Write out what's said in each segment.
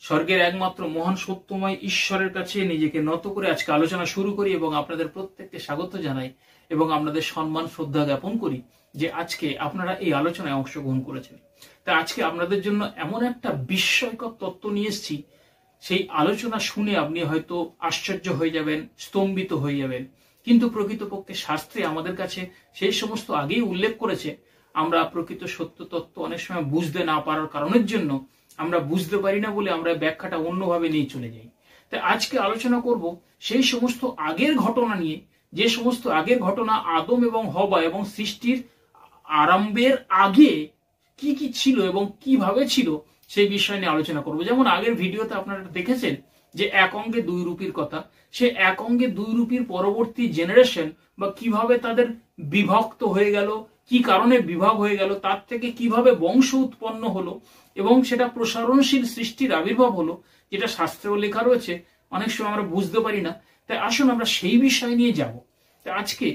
স্বর্গের একমাত্র মহান সত্যময় ঈশ্বরের কাছে নিজেকে নত করে আজকে আলোচনা শুরু করি এবং আপনাদের প্রত্যেককে স্বাগত জানাই এবং আপনাদের সম্মান শ্রদ্ধা জ্ঞাপন করি যে আজকে আপনারা এই আলোচনায় অংশগ্রহণ করেছেন। তা আজকে আপনাদের জন্য এমন একটা বিস্ময়কর তত্ত্ব নিয়ে এসেছি, সেই আলোচনা শুনে আপনি হয়তো আশ্চর্য হয়ে যাবেন, স্তম্ভিত হয়ে যাবেন, কিন্তু প্রকৃতপক্ষে শাস্ত্রে আমাদের কাছে সেই সমস্ত আগেই উল্লেখ করেছে। আমরা প্রকৃত সত্য তত্ত্ব অনেক সময় বুঝতে না পারার কারণের জন্য আমরা বুঝতে পারি না বলে আমরা ব্যাখ্যাটা অন্যভাবে নিয়ে চলে যাই। তাই আজকে আলোচনা করব সেই সমস্ত আগের ঘটনা নিয়ে, যে সমস্ত আগের ঘটনা আদম এবং হওয়া এবং সৃষ্টির আরম্ভের আগে কি কি ছিল এবং কিভাবে ছিল সেই বিষয় নিয়ে আলোচনা করব। যেমন আগের ভিডিওতে আপনারা দেখেছেন যে এক অঙ্গে দুই রূপীর কথা, সে এক অঙ্গে দুই রূপীর পরবর্তী জেনারেশন বা কিভাবে তাদের বিভক্ত হয়ে গেল, কি কারণে বিভাগ হয়ে গেল, তার থেকে কিভাবে বংশ উৎপন্ন হলো এবং সেটা প্রসারণশীল সৃষ্টির আবির্ভাব হলো, যেটা শাস্ত্রেও লেখা রয়েছে, অনেক সময় আমরা বুঝতে পারি না। তাই আসুন আমরা সেই বিষয় নিয়ে যাব। তাই আজকে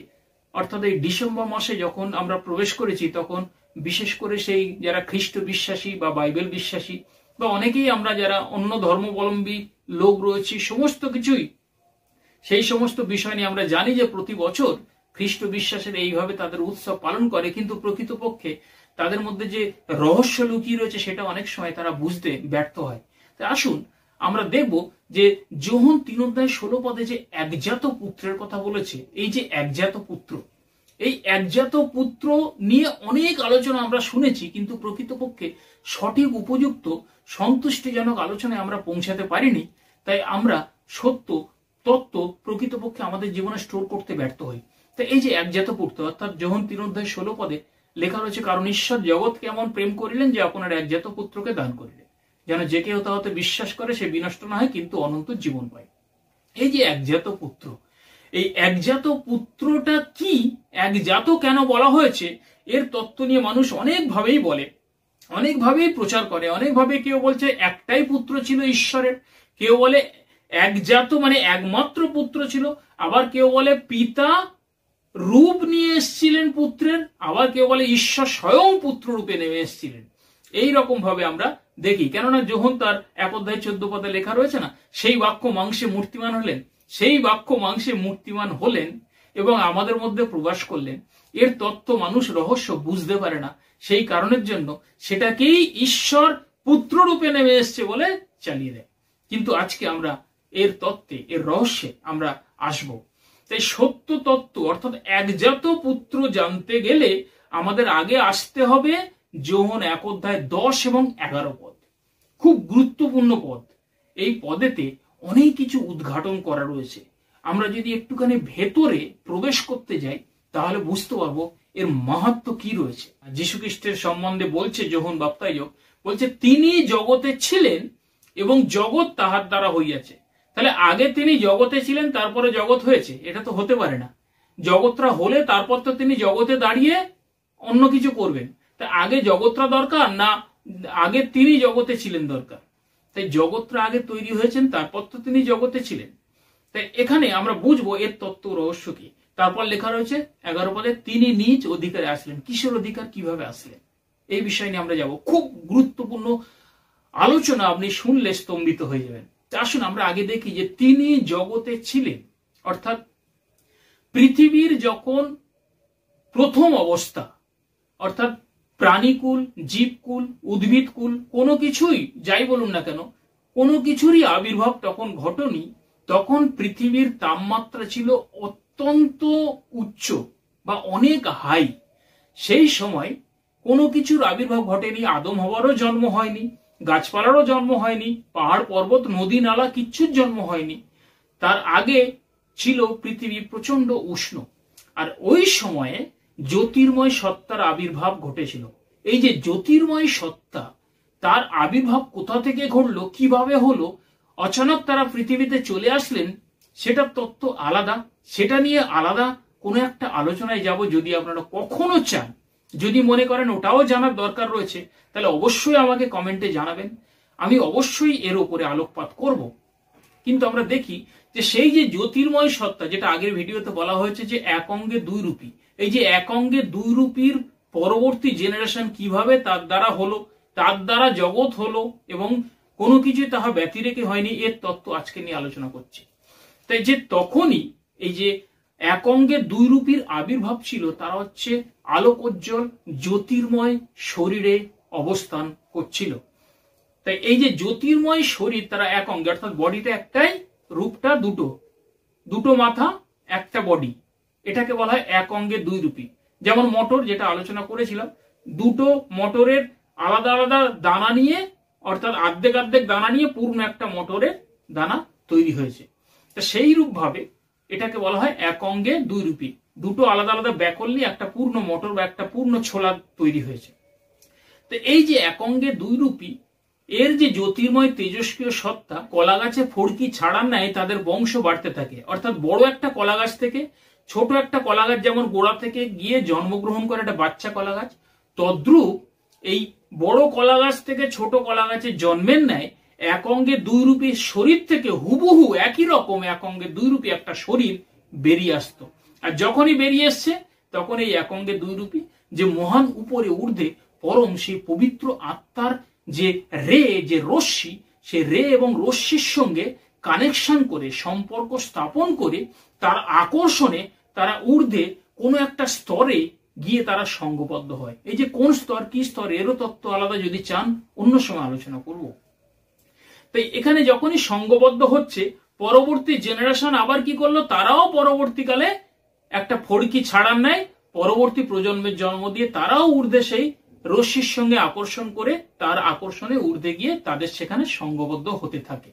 অর্থাৎ এই ডিসেম্বর মাসে যখন আমরা প্রবেশ করেছি, তখন বিশেষ করে সেই যারা খ্রিস্ট বিশ্বাসী বা বাইবেল বিশ্বাসী বা অনেকেই আমরা যারা অন্য ধর্মাবলম্বী লোক রয়েছি, সমস্ত কিছুই সেই সমস্ত বিষয় নিয়ে আমরা জানি যে প্রতি বছর খ্রিস্ট বিশ্বাসের এইভাবে তাদের উৎসব পালন করে, কিন্তু প্রকৃতপক্ষে তাদের মধ্যে যে রহস্য লুকিয়ে রয়েছে সেটা অনেক সময় তারা বুঝতে ব্যর্থ হয়। তাই আসুন আমরা দেখব যে যোহন 3:16 যে একজাত পুত্রের কথা বলেছে, এই যে একজাত পুত্র, এই একজাত পুত্র নিয়ে অনেক আলোচনা আমরা শুনেছি, কিন্তু প্রকৃতপক্ষে সঠিক উপযুক্ত সন্তুষ্টিজনক আলোচনায় আমরা পৌঁছাতে পারিনি। তাই আমরা সত্য তত্ত্ব প্রকৃতপক্ষে আমাদের জীবনে স্টোর করতে ব্যর্থ হই। তাই এই যে একজাত পুত্র অর্থাৎ যোহন 3:16 লেখা রয়েছে, কারণ ঈশ্বর জগৎকে এমন প্রেম করিলেন যে আপনার একজাত পুত্রকে দান করিলেন, যেন যে কেউ তাহাতে বিশ্বাস করে সে বিনষ্ট না হয় কিন্তু অনন্ত জীবন পায়। এই যে একজাত পুত্র, এই একজাত পুত্রটা কি, একজাত কেন বলা হয়েছে, এর তত্ত্ব নিয়ে মানুষ অনেকভাবেই বলে, অনেকভাবেই প্রচার করে, অনেকভাবে কেউ বলছে একটাই পুত্র ছিল ঈশ্বরের, কেউ বলে একজাত মানে একমাত্র পুত্র ছিল, আবার কেউ বলে পিতা রূপ নিয়ে এসেছিলেন পুত্রের, আবার কেউ বলে ঈশ্বর স্বয়ং পুত্র রূপে নেমে এসেছিলেন। এইরকম ভাবে আমরা দেখি, কেননা যোহন তার 1:14 লেখা রয়েছে না, সেই বাক্য মাংসে মূর্তিমান হলেন, সেই বাক্য মাংসে মূর্তিমান হলেন এবং আমাদের মধ্যে প্রবাস করলেন। এর তত্ত্ব মানুষ রহস্য বুঝতে পারে না, সেই কারণের জন্য সেটাকেই ঈশ্বর পুত্র রূপে নেমে এসছে বলে চালিয়ে দেয়। কিন্তু আজকে আমরা এর তত্ত্বে, এর রহস্যে আমরা আসব। তাই সত্য তত্ত্ব অর্থাৎ একজাত পুত্র জানতে গেলে আমাদের আগে আসতে হবে যোহন 1:10 এবং 11 পদ, খুব গুরুত্বপূর্ণ পদ। এই পদেতে অনেক কিছু উদ্ঘাটন করা রয়েছে। আমরা যদি একটুখানি ভেতরে প্রবেশ করতে যাই তাহলে বুঝতে পারবো এর মাহাত্ম্য কি রয়েছে। যীশু খ্রিস্টের সম্বন্ধে বলছে যোহন বাপ্তায়ক, বলছে তিনি জগতে ছিলেন এবং জগৎ তাহার দ্বারা হইয়াছে। তাহলে আগে তিনি জগতে ছিলেন তারপরে জগৎ হয়েছে, এটা তো হতে পারে না। জগৎটা হলে তারপর তো তিনি জগতে দাঁড়িয়ে অন্য কিছু করবেন। তাই আগে জগৎটা দরকার না আগে তিনি জগতে ছিলেন দরকার? তাই জগৎটা আগে তৈরি হয়েছেন, তারপর তো তিনি জগতে ছিলেন। তাই এখানে আমরা বুঝবো এর তত্ত্ব রহস্য কি। তারপর লেখা রয়েছে 11 পদে, তিনি নিজ অধিকারে আসলেন। কিসের অধিকার, কিভাবে আসলেন, এই বিষয় নিয়ে আমরা যাব। খুব গুরুত্বপূর্ণ আলোচনা, আপনি শুনলে স্তম্ভিত হয়ে যাবেন। আসুন আমরা আগে দেখি যে তিনি জগতে ছিলেন অর্থাৎ পৃথিবীর যখন প্রথম অবস্থা, অর্থাৎ প্রাণীকুল, জীবকুল, উদ্ভিদকুল, কোনো কিছুই যাই বলুন না কেন, কোনো কিছুরই আবির্ভাব তখন ঘটেনি। তখন পৃথিবীর তাপমাত্রা ছিল অত্যন্ত উচ্চ বা অনেক হাই। সেই সময় কোনো কিছুর আবির্ভাব ঘটেনি, আদম হওয়ারও জন্ম হয়নি, গাছপালারও জন্ম হয়নি, পাহাড় পর্বত নদী নালা কিচ্ছুর জন্ম হয়নি। তার আগে ছিল পৃথিবী প্রচন্ড উষ্ণ, আর ওই সময়ে জ্যোতির্ময় সত্তার আবির্ভাব ঘটেছিল। এই যে জ্যোতির্ময় সত্তা, তার আবির্ভাব কোথা থেকে ঘটলো, কিভাবে হলো, অচানক তারা পৃথিবীতে চলে আসলেন, সেটার তত্ত্ব আলাদা। সেটা নিয়ে আলাদা কোনো একটা আলোচনায় যাব। যদি আপনারা কখনো চান, যদি মনে করেন ওটাও জানার দরকার রয়েছে, তাহলে অবশ্যই আমাকে কমেন্টে জানাবেন, আমি অবশ্যই এর উপরে আলোকপাত করব। কিন্তু আমরা দেখি যে সেই যে জ্যোতির্ময় সত্তা, যেটা আগের ভিডিওতে বলা হয়েছে যে এক অঙ্গে দুই রূপী, এই যে এক অঙ্গে দুই রূপীর পরবর্তী জেনারেশন কিভাবে তার দ্বারা হলো, তার দ্বারা জগৎ হলো এবং কোনো কিছু তাহা ব্যতিরেকে হয়নি, এর তত্ত্ব আজকে নিয়ে আলোচনা করছি। তাই যে তখনই এই যে এক অঙ্গে দুই রূপীর আবির্ভাব ছিল, তারা হচ্ছে আলোকোজ্জ্বল জ্যোতির্ময় শরীরে অবস্থান করছিল। তাই এই যে জ্যোতির্ময় শরীর, তারা এক অঙ্গে, অর্থাৎ বডিটা একটাই, রূপটা দুটো, দুটো মাথা একটা বডি, এটাকে বলা হয় এক অঙ্গে দুই রূপী। যেমন মটর, যেটা আলোচনা করেছিলাম, দুটো মটরের আলাদা আলাদা দানা নিয়ে, অর্থাৎ অর্ধেক অর্ধেক দানা নিয়ে পূর্ণ একটা মটরের দানা তৈরি হয়েছে। তা সেই রূপ ভাবে এটাকে বলা হয় এক অঙ্গে দুই রূপী, দুটো আলাদা আলাদা ব্যাকল নিয়ে একটা পূর্ণ মটর বা একটা পূর্ণ ছোলা তৈরি হয়েছে। তো এই যে এক অঙ্গে দুই রূপী, এর যে জ্যোতির্ময় তেজস্ক্রিয় সত্তা কলা গাছে ফড়কি ছাড়ার ন্যায় তাদের বংশ বাড়তে থাকে। অর্থাৎ বড় একটা কলা গাছ থেকে ছোট একটা কলা গাছ যেমন গোড়া থেকে গিয়ে জন্মগ্রহণ করে একটা বাচ্চা কলা গাছ, তদ্রূপ এই বড় কলা গাছ থেকে ছোট কলা গাছের জন্মের ন্যায় এক অঙ্গে দুই রূপী শরীর থেকে হুবহু একই রকম এক অঙ্গে দুই রূপী একটা শরীর বেরিয়ে আসতো। আর যখনই বেরিয়ে এসছে তখন এই এক অঙ্গে দুই রূপী যে মহান উপরে ঊর্ধ্বে পরম সেই পবিত্র আত্মার যে রে, যে রশ্মি, সে রে এবং রশ্মির সঙ্গে কানেকশন করে, সম্পর্ক স্থাপন করে, তার আকর্ষণে তারা ঊর্ধ্বে কোনো একটা স্তরে গিয়ে তারা সঙ্গবদ্ধ হয়। এই যে কোন স্তর, কি স্তর, এরও তত্ত্ব আলাদা, যদি চান অন্য সময় আলোচনা করব। তাই এখানে যখনই সঙ্গবদ্ধ হচ্ছে, পরবর্তী জেনারেশন আবার কি করলো, তারাও পরবর্তীকালে একটা ফড়কি ছাড়ার নেয়, পরবর্তী প্রজন্মের জন্ম দিয়ে তারাও ঊর্ধ্বে সেই রশ্মির সঙ্গে আকর্ষণ করে, তার আকর্ষণে ঊর্ধ্বে গিয়ে তাদের সেখানে সঙ্গবদ্ধ হতে থাকে।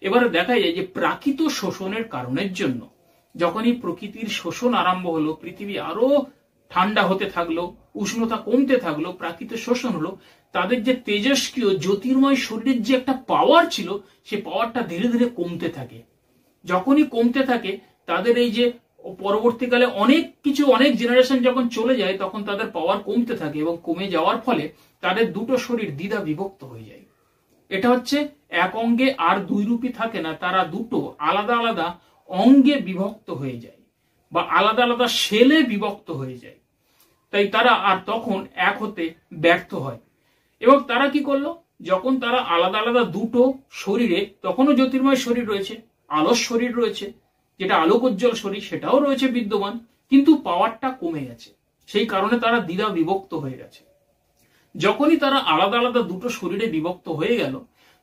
এবারে দেখা যায় যে প্রাকৃত শোষণের কারণের জন্য যখনই প্রকৃতির শোষণ আরম্ভ হলো, পৃথিবী আরো ঠান্ডা হতে থাকলো, উষ্ণতা কমতে থাকলো, প্রাকৃত শোষণ হলো, তাদের যে তেজস্ক্রিয় জ্যোতির্ময় শরীরের যে একটা পাওয়ার ছিল, সে পাওয়ারটা ধীরে ধীরে কমতে থাকে। যখনই কমতে থাকে, তাদের এই যে পরবর্তীকালে অনেক কিছু, অনেক জেনারেশন যখন চলে যায়, তখন তাদের পাওয়ার কমতে থাকে এবং কমে যাওয়ার ফলে তাদের দুটো শরীর দ্বিধা বিভক্ত হয়ে যায়। এটা হচ্ছে এক অঙ্গে আর দুই রূপী থাকে না, তারা দুটো আলাদা আলাদা অঙ্গে বিভক্ত হয়ে যায় বা আলাদা আলাদা সেলে বিভক্ত হয়ে যায়। তাই তারা আর তখন এক হতে ব্যর্থ হয়। এবং তারা কি করলো, যখন তারা আলাদা আলাদা দুটো শরীরে, তখনও জ্যোতির্ময় শরীর রয়েছে, আলোর শরীর রয়েছে, যেটা আলোকোজ্জ্বল শরীর, সেটাও রয়েছে বিদ্যমান, কিন্তু পাওয়ারটা কমে গেছে, সেই কারণে তারা দ্বিধা বিভক্ত হয়ে গেছে। যখনই তারা আলাদা আলাদা দুটো শরীরে বিভক্ত হয়ে গেল,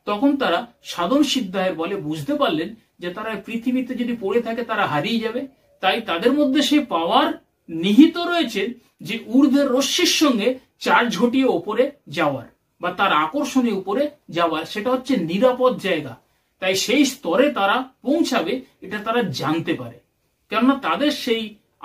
তখন তারা সাধন সিদ্ধায়ের বলে বুঝতে পারলেন যে তারা পৃথিবীতে যদি পড়ে থাকে তারা হারিয়ে যাবে। তাই তাদের মধ্যে সেই পাওয়ার নিহিত রয়েছে যে ঊর্ধ্বের রশ্মির সঙ্গে চার্জ ঘটিয়ে ওপরে যাওয়ার বা তার আকর্ষণে উপরে যাওয়ার, সেটা হচ্ছে নিরাপদ জায়গা। তাই সেই স্তরে তারা পৌঁছাবে, এটা তারা জানতে পারে, কেননা তাদের সেই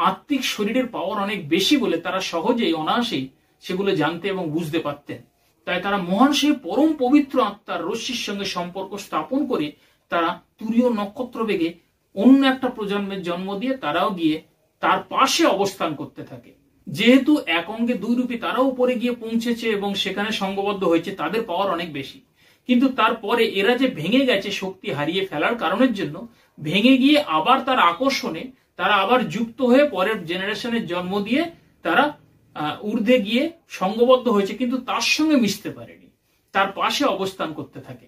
আত্মিক শরীরের পাওয়ার অনেক বেশি বলে তারা সহজেই অনায়াসেই সেগুলো জানতে এবং বুঝতে পারতেন। তাই তারা মহান সেই পরম পবিত্র আত্মার রশ্মির সঙ্গে সম্পর্ক স্থাপন করে তারা তুরীয় নক্ষত্র বেগে অন্য একটা প্রজন্মের জন্ম দিয়ে তারাও গিয়ে তার পাশে অবস্থান করতে থাকে। যেহেতু এক অঙ্গে দুই রূপী, তারাও উপরে গিয়ে পৌঁছেছে এবং সেখানে সঙ্গবদ্ধ হয়েছে, তাদের পাওয়ার অনেক বেশি। কিন্তু তারপরে এরা যে ভেঙে গেছে শক্তি হারিয়ে ফেলার কারণের জন্য, ভেঙে গিয়ে আবার তার আকর্ষণে তারা আবার যুক্ত হয়ে পরের জেনারেশনের জন্ম দিয়ে তারা ঊর্ধ্বে গিয়ে সঙ্গবদ্ধ হয়েছে, কিন্তু তার সঙ্গে মিশতে পারেনি, তার পাশে অবস্থান করতে থাকে।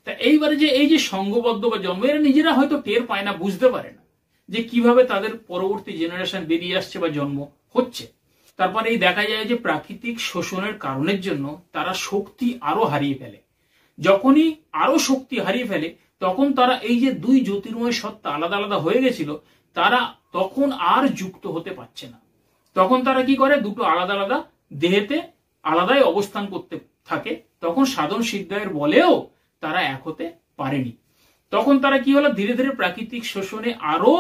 তা এইবারে যে এই যে সঙ্গবদ্ধ বা জন্ম, এরা নিজেরা হয়তো টের পায় না, বুঝতে পারে না যে কিভাবে তাদের পরবর্তী জেনারেশন বেরিয়ে আসছে বা জন্ম হচ্ছে। তারপরে এই দেখা যায় যে প্রাকৃতিক শোষণের কারণের জন্য তারা শক্তি আরো হারিয়ে ফেলে। যখনই আরো শক্তি হারিয়ে ফেলে, তখন তারা এই যে দুই জ্যোতির্ময় সত্তা আলাদা আলাদা হয়ে গেছিল, তারা তখন আর যুক্ত হতে পারছে না। তখন তারা কি করে, দুটো আলাদা আলাদা দেহেতে আলাদাই অবস্থান করতে থাকে। তখন সাধন সিদ্ধায়ের বলেও তারা এক হতে পারেনি। তখন তারা কি হলো, ধীরে ধীরে প্রাকৃতিক শোষণে আরো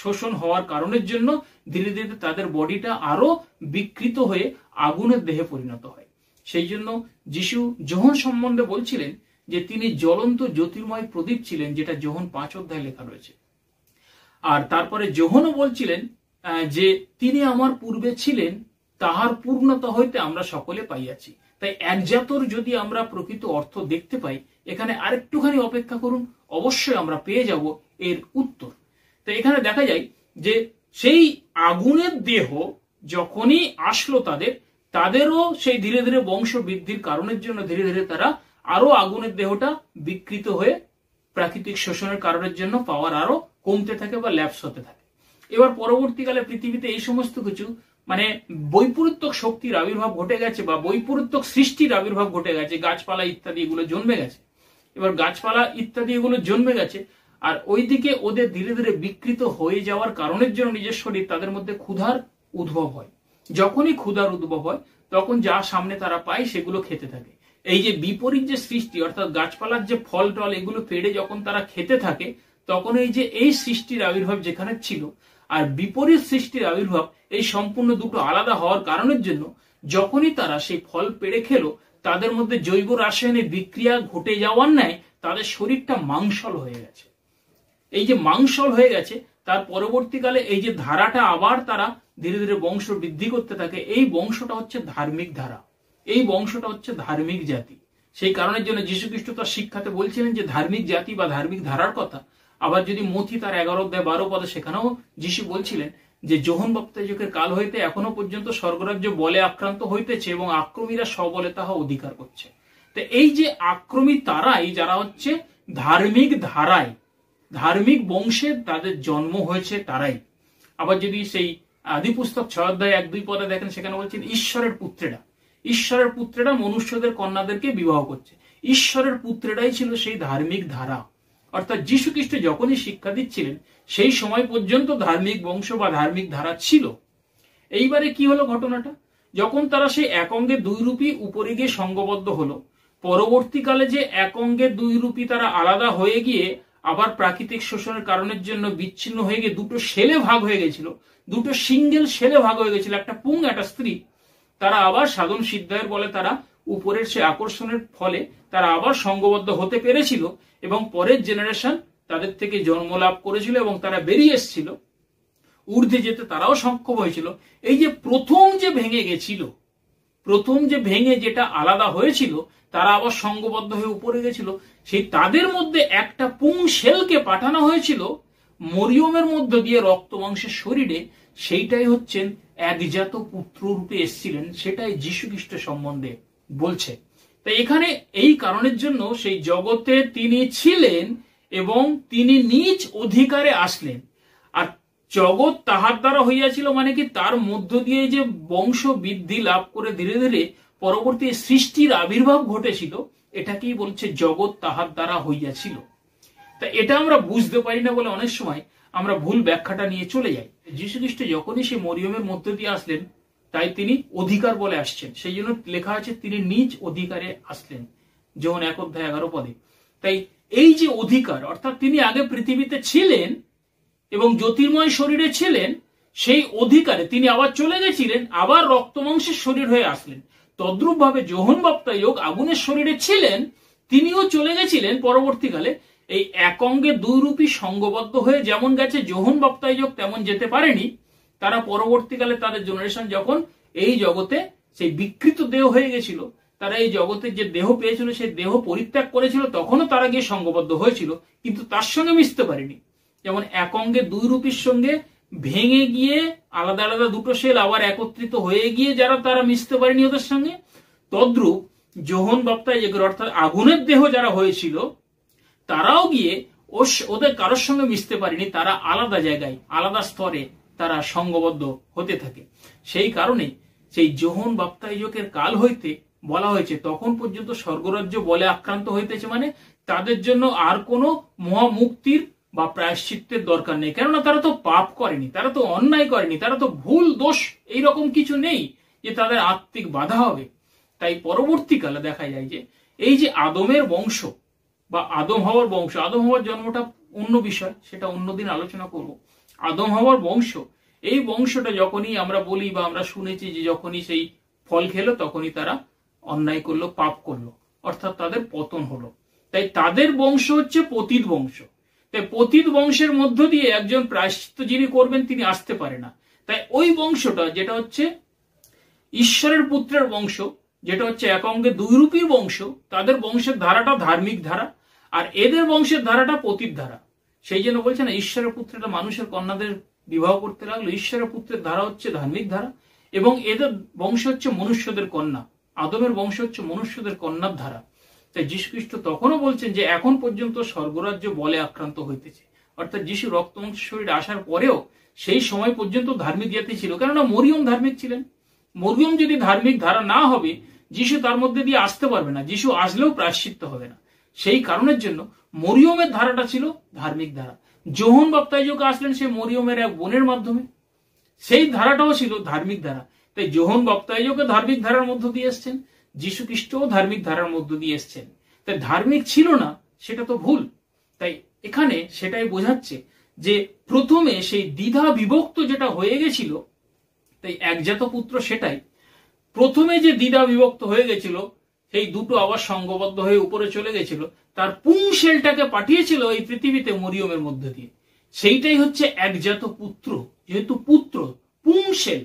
শোষণ হওয়ার কারণের জন্য ধীরে ধীরে তাদের বডিটা আরো বিকৃত হয়ে আগুনের দেহে পরিণত হয়। সেই জন্য যিশু যোহন সম্বন্ধে বলছিলেন যে তিনি জ্বলন্ত জ্যোতির্ময় প্রদীপ ছিলেন, যেটা যোহন 5 অধ্যায়ে লেখা রয়েছে। আর তারপরে যোহনও বলছিলেন যে তিনি আমার পূর্বে ছিলেন, তাহার পূর্ণতা হইতে আমরা সকলে পাইয়াছি। তাই একজাতর যদি আমরা প্রকৃত অর্থ দেখতে পাই, এখানে আরেকটুখানি অপেক্ষা করুন, অবশ্যই আমরা পেয়ে যাব এর উত্তর। তো এখানে দেখা যায় যে সেই আগুনের দেহ যখনই আসলো তাদেরও সেই ধীরে ধীরে বংশ বৃদ্ধির কারণের জন্য ধীরে ধীরে তারা আরো আগুনের দেহটা বিকৃত হয়ে প্রাকৃতিক শোষণের কারণের জন্য পাওয়ার আরো কমতে থাকে বা ল্যাপস হতে থাকে। এবার পরবর্তীকালে পৃথিবীতে এই সমস্ত কিছু মানে বৈপরীত্যক শক্তির আবির্ভাব ঘটে গেছে বা বৈপরীত্যক সৃষ্টির আবির্ভাব ঘটে গেছে, গাছপালা ইত্যাদি এগুলো জন্মে গেছে। এবার গাছপালা ইত্যাদি এগুলো জন্মে গেছে, আর ওইদিকে ওদের ধীরে ধীরে বিকৃত হয়ে যাওয়ার কারণের জন্য নিজের শরীর তাদের মধ্যে ক্ষুধার উদ্ভব হয়। যখনই ক্ষুধার উদ্ভব হয় তখন যা সামনে তারা পায় সেগুলো খেতে থাকে। এই যে বিপরীত যে সৃষ্টি, অর্থাৎ গাছপালার যে ফল টল এগুলো পেড়ে যখন তারা খেতে থাকে, তখন এই যে এই সৃষ্টির আবির্ভাব যেখানে ছিল আর বিপরীত সৃষ্টির আবির্ভাব, এই সম্পূর্ণ দুটো আলাদা হওয়ার কারণের জন্য যখনই তারা সেই ফল পেড়ে খেলো, তাদের মধ্যে জৈব রাসায়নিক বিক্রিয়া ঘটে যাওয়ার ন্যায় তাদের শরীরটা মাংসল হয়ে গেছে। এই যে মাংসল হয়ে গেছে, তার পরবর্তীকালে এই যে ধারাটা আবার তারা ধীরে ধীরে বংশ বৃদ্ধি করতে থাকে। এই বংশটা হচ্ছে ধার্মিক ধারা, এই বংশটা হচ্ছে ধার্মিক জাতি। সেই কারণের জন্য যীশু খ্রিস্ট তার শিক্ষাতে বলছিলেন যে ধার্মিক জাতি বা ধার্মিক ধারার কথা। আবার যদি মথি তার 11 অধ্যায় 12 পদে, সেখানেও যীশু বলছিলেন যে যোহন বক্তাযুগের কাল হইতে এখনো পর্যন্ত স্বর্গরাজ্য বলে আক্রান্ত হইতেছে এবং আক্রমীরা সবলে তাহা অধিকার করছে। তো এই যে আক্রমী তারাই যারা হচ্ছে ধার্মিক ধারায়, ধার্মিক বংশে তাদের জন্ম হয়েছে তারাই। আবার যদি সেই আদি পুস্তক 6 অধ্যায় 1-2 পদে দেখেন, সেখানে বলছেন ঈশ্বরের পুত্রেরা, ঈশ্বরের পুত্রেরা মনুষ্যদের কন্যাদেরকে বিবাহ করছে। ঈশ্বরের পুত্রেরাই ছিল সেই ধার্মিক ধারা। অর্থাৎ যীশু খ্রিস্ট যখনই শিক্ষা দিচ্ছিলেন সেই সময় পর্যন্ত ধার্মিক বংশ বা ধার্মিক ধারা ছিল। এইবারে কি হলো ঘটনাটা, যখন তারা সেই এক অঙ্গে দুই রূপী উপরে গিয়ে সঙ্গবদ্ধ হলো, পরবর্তীকালে যে এক অঙ্গে দুই রূপী তারা আলাদা হয়ে গিয়ে আবার প্রাকৃতিক শোষণের কারণের জন্য বিচ্ছিন্ন হয়ে গিয়ে দুটো সেলে ভাগ হয়ে গেছিল, দুটো সিঙ্গেল সেলে ভাগ হয়ে গেছিল, একটা পুং একটা স্ত্রী। তারা আবার সাধন সিদ্ধায়ের বলে তারা উপরের সে আকর্ষণের ফলে তারা আবার সঙ্গবদ্ধ হতে পেরেছিল এবং পরের জেনারেশন তাদের থেকে জন্ম লাভ করেছিল এবং তারা বেরিয়ে এসেছিল, ঊর্ধ্বে যেতে তারাও সক্ষম হয়েছিল। এই যে প্রথম যে ভেঙে গেছিল, প্রথম যে ভেঙে যেটা আলাদা হয়েছিল, তারা আবার সঙ্গবদ্ধ হয়ে উপরে গেছিল, সেই তাদের মধ্যে একটা পুং সেলকে পাঠানো হয়েছিল মরিয়মের মধ্য দিয়ে রক্ত মাংসের শরীরে। সেইটাই হচ্ছেন একজাত পুত্র রূপে এসেছিলেন, সেটাই যীশু খ্রিস্ট সম্বন্ধে বলছে। তাই এখানে এই কারণের জন্য সেই জগতে তিনি ছিলেন এবং তিনি নিজ অধিকারে আসলেন। আর জগৎ তাহার দ্বারা হইয়াছিল মানে কি, তার মধ্য দিয়ে যে বংশ বৃদ্ধি লাভ করে ধীরে ধীরে পরবর্তী সৃষ্টির আবির্ভাব ঘটেছিল, এটাকেই বলছে জগৎ তাহার দ্বারা হইয়াছিল। তা এটা আমরা বুঝতে পারি না বলে অনেক সময় আমরা ভুল ব্যাখ্যাটা নিয়ে চলে যাই। যীশু খ্রিস্ট যখনই সে মরিয়মের মধ্য দিয়ে আসলেন, তাই তিনি অধিকার বলে আসছেন, সেই জন্য লেখা আছে তিনি নিজ অধিকারে আসলেন, যোহন 1 অধ্যায় 11 পদে। তাই এই যে অধিকার, অর্থাৎ তিনি আগে পৃথিবীতে ছিলেন এবং জ্যোতির্ময় শরীরে ছিলেন, সেই অধিকারে তিনি আবার চলে গেছিলেন, আবার রক্ত মাংসের শরীর হয়ে আসলেন। তদ্রূপ ভাবে যোহন বক্তায়োগ আগুনের শরীরে ছিলেন, তিনিও চলে গেছিলেন পরবর্তীকালে এই এক অঙ্গে দুই রূপী সঙ্গবদ্ধ হয়ে। যেমন গেছে যোহন বক্তায়োগ তেমন যেতে পারেনি। তারা পরবর্তীকালে তাদের জেনারেশন যখন এই জগতে সেই বিকৃত দেহ হয়ে গেছিল, তারা এই জগতের যে দেহ পেয়েছিল সেই দেহ পরিত্যাগ করেছিল, তখনও তারা গিয়ে সঙ্গবদ্ধ হয়েছিল, কিন্তু তার সঙ্গে মিশতে পারেনি। যেমন এক অঙ্গে দুই রূপীর সঙ্গে ভেঙে গিয়ে আলাদা আলাদা দুটো সেল আবার একত্রিত হয়ে গিয়ে যারা তারা মিশতে পারেনি ওদের সঙ্গে, তদ্রূপ যোহন বক্তায়োগ অর্থাৎ আগুনের দেহ যারা হয়েছিল তারাও গিয়ে ওদের কারোর সঙ্গে মিশতে পারেনি। তারা আলাদা জায়গায় আলাদা স্তরে তারা সঙ্গবদ্ধ হতে থাকে। সেই কারণে সেই যোহন বক্তায়োগের কাল হইতে বলা হয়েছে তখন পর্যন্ত স্বর্গরাজ্য বলে আক্রান্ত হইতেছে, মানে তাদের জন্য আর কোনো মহামুক্তির বা প্রায়শ্চিত্তের দরকার নেই, কেননা তারা তো পাপ করেনি, তারা তো অন্যায় করেনি, তারা তো ভুল দোষ এইরকম কিছু নেই যে তাদের আত্মিক বাধা হবে। তাই পরবর্তীকালে দেখা যায় যে এই যে আদমের বংশ বা আদম হওয়ার বংশ, আদম হওয়ার জন্মটা অন্য বিষয়, সেটা অন্যদিন আলোচনা করব। আদম হওয়ার বংশ, এই বংশটা যখনই আমরা বলি বা আমরা শুনেছি যে যখনই সেই ফল খেলো তখনই তারা অন্যায় করলো, পাপ করলো, অর্থাৎ তাদের পতন হলো। তাই তাদের বংশ হচ্ছে পতিত বংশ। তাই পতিত বংশের মধ্য দিয়ে একজন প্রায়শ্চিত্ত যিনি করবেন তিনি আসতে পারে না। তাই ওই বংশটা যেটা হচ্ছে ঈশ্বরের পুত্রের বংশ, যেটা হচ্ছে এক অঙ্গে দুই রূপী বংশ, তাদের বংশের ধারাটা ধার্মিক ধারা, আর এদের বংশের ধারাটা পতিত ধারা। সেই জন্য বলছে না, ঈশ্বরের পুত্রটা মানুষের কন্যাদের বিবাহ করতে লাগলো, ঈশ্বরের পুত্রের ধারা হচ্ছে ধার্মিক ধারা এবং এদের বংশ হচ্ছে মনুষ্যদের কন্যা, আদমের বংশ হচ্ছে মনুষ্যদের কন্যার ধারা। তাই যীশু খ্রিস্ট তখনও বলছেন যে এখন পর্যন্ত স্বর্গরাজ্য বলে আক্রান্ত হইতেছে, অর্থাৎ যীশু রক্তমাংস শরীরে আসার পরেও সেই সময় পর্যন্ত ধার্মিক জাতি ছিল, কেননা মরিয়ম ধার্মিক ছিলেন। মরিয়ম যদি ধার্মিক ধারা না হবে, যীশু তার মধ্যে দিয়ে আসতে পারবে না, যীশু আসলেও প্রায়শ্চিত্ত হবে না। সেই কারণের জন্য মরিয়মের ধারাটা ছিল ধার্মিক ধারা। যোহন বাপ্তাইজক আসলেন সে মরিয়মের এক বোনের মাধ্যমে, সেই ধারাটাও ছিল ধার্মিক ধারা। তাই যোহন বাপ্তাইজক ধার্মিক ধারার মধ্য দিয়ে এসছেন, যীশু খ্রিস্টও ধার্মিক ধারার মধ্য দিয়ে এসছেন। তাই ধার্মিক ছিল না সেটা তো ভুল। তাই এখানে সেটাই বোঝাচ্ছে যে প্রথমে সেই দ্বিধা বিভক্ত যেটা হয়ে গেছিল, তাই একজাত পুত্র সেটাই প্রথমে যে দ্বিধা বিভক্ত হয়ে গেছিল, সেই দুটো আবার সঙ্গবদ্ধ হয়ে উপরে চলে গেছিল, তার পুংশেলটাকে পাঠিয়েছিল এই পৃথিবীতে মরিয়মের মধ্যে দিয়ে। সেইটাই হচ্ছে একজাত পুত্র। যেহেতু পুত্র পুংশেল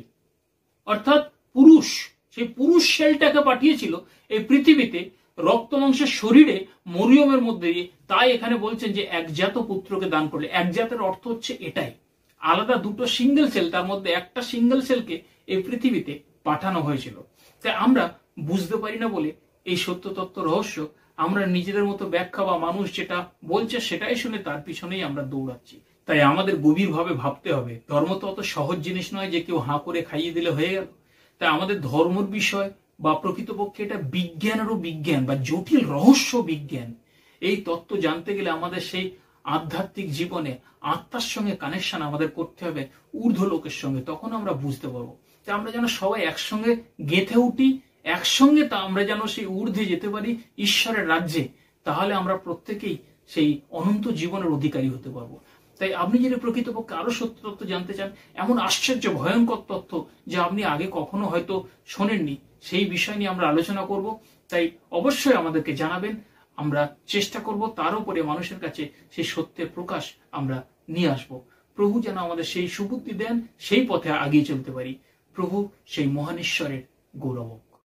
অর্থাৎ পুরুষ, সেই পুরুষ শেলটাকে পাঠিয়েছিল এই পৃথিবীতে রক্ত মাংসের শরীরে মরিয়মের মধ্যে দিয়ে। তাই এখানে বলছেন যে একজাত পুত্রকে দান করলে। একজাতের অর্থ হচ্ছে এটাই, আলাদা দুটো সিঙ্গেল সেল, তার মধ্যে একটা সিঙ্গেল সেলকে এই পৃথিবীতে পাঠানো হয়েছিল। তাই আমরা বুঝতে পারি না বলে এই সত্য তত্ত্ব রহস্য আমরা নিজেদের মতো ব্যাখ্যা বা মানুষ যেটা বলছে সেটাই শুনে তার পিছনেই আমরা দৌড়াচ্ছি। তাই আমাদের গভীরভাবে ভাবতে হবে, ধর্ম তো অত সহজ জিনিস নয় যে কেউ হাঁ করে খাইয়ে দিলে হয়ে গেল। তাই আমাদের ধর্মের বিষয় বা প্রকৃতপক্ষে এটা বিজ্ঞানেরও বিজ্ঞান বা জটিল রহস্য বিজ্ঞান। এই তত্ত্ব জানতে গেলে আমাদের সেই আধ্যাত্মিক জীবনে আত্মার সঙ্গে কানেকশন আমাদের করতে হবে, ঊর্ধ্ব লোকের সঙ্গে, তখন আমরা বুঝতে পারবো। তাই আমরা যেন সবাই একসঙ্গে গেঁথে উঠি, একসঙ্গে তা আমরা যেন সেই ঊর্ধ্বে যেতে পারি ঈশ্বরের রাজ্যে, তাহলে আমরা প্রত্যেকেই সেই অনন্ত জীবনের অধিকারী হতে পারবো। তাই আপনি যদি প্রকৃতপক্ষে আরো সত্য তত্ত্ব জানতে চান, এমন আশ্চর্য ভয়ঙ্কর তথ্য যা আপনি আগে কখনো হয়তো শোনেননি, সেই বিষয় নিয়ে আমরা আলোচনা করব। তাই অবশ্যই আমাদেরকে জানাবেন, আমরা চেষ্টা করব তার উপরে মানুষের কাছে সেই সত্যের প্রকাশ আমরা নিয়ে আসব। প্রভু যেন আমাদের সেই সুবুদ্ধি দেন, সেই পথে আগিয়ে চলতে পারি। প্রভু সেই মহান ঈশ্বরের গৌরব।